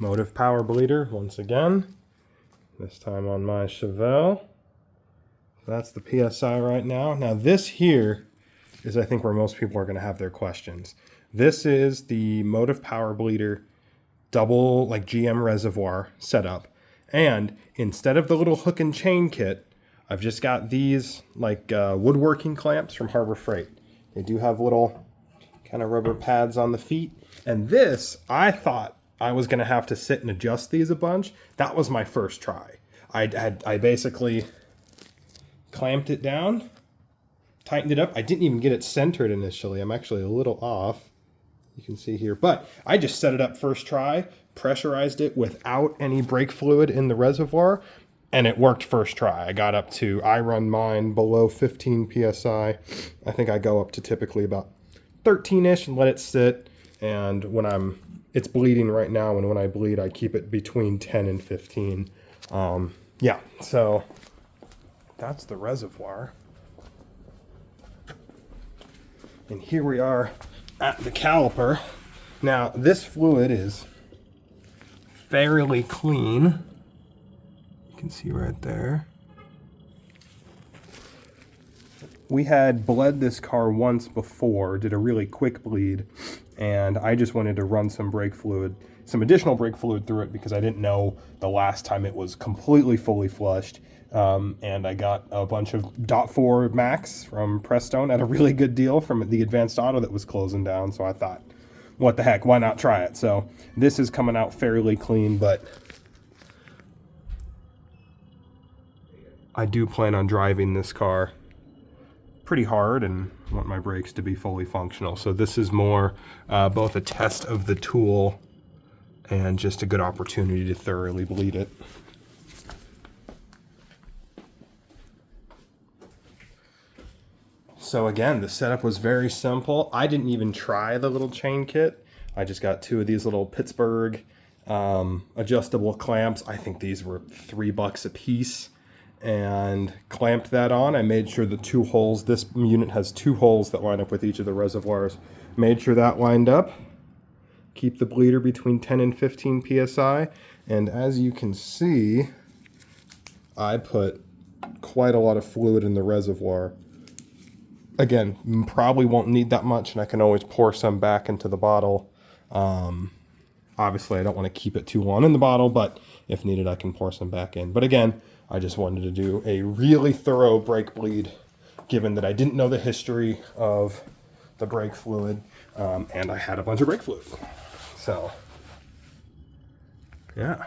Motive power bleeder once again. This time on my Chevelle. That's the PSI right now. Now this here is I think where most people are going to have their questions. This is the Motive power bleeder double like GM reservoir setup. And instead of the little hook and chain kit, I've just got these like woodworking clamps from Harbor Freight. They do have little kind of rubber pads on the feet. And this, I thought I was going to have to sit and adjust these a bunch. That was my first try. I basically clamped it down, tightened it up. I didn't even get it centered initially. I'm actually a little off. You can see here. But I just set it up first try, pressurized it without any brake fluid in the reservoir, and it worked first try. I got up to, I run mine below 15 PSI. I think I go up to typically about 13-ish and let it sit. And when it's bleeding right now, and when I bleed, I keep it between 10 and 15. Yeah, so that's the reservoir. And here we are at the caliper. Now, this fluid is fairly clean. You can see right there. We had bled this car once before, did a really quick bleed, and I just wanted to run some brake fluid, some additional brake fluid through it because I didn't know the last time it was completely fully flushed. And I got a bunch of .4 Max from Prestone at a really good deal from the Advanced Auto that was closing down. So I thought, what the heck, why not try it? So this is coming out fairly clean, but I do plan on driving this car pretty hard and want my brakes to be fully functional. So this is more both a test of the tool and just a good opportunity to thoroughly bleed it. So again, the setup was very simple. I didn't even try the little chain kit. I just got two of these little Pittsburgh adjustable clamps. I think these were $3 a piece, and clamped that on. I made sure the two holes, this unit has two holes that line up with each of the reservoirs. Made sure that lined up. Keep the bleeder between 10 and 15 PSI. And as you can see, I put quite a lot of fluid in the reservoir. Again, probably won't need that much, and I can always pour some back into the bottle. Obviously, I don't want to keep it too long in the bottle, but if needed, I can pour some back in. But again, I just wanted to do a really thorough brake bleed, given that I didn't know the history of the brake fluid, and I had a bunch of brake fluid. So, yeah.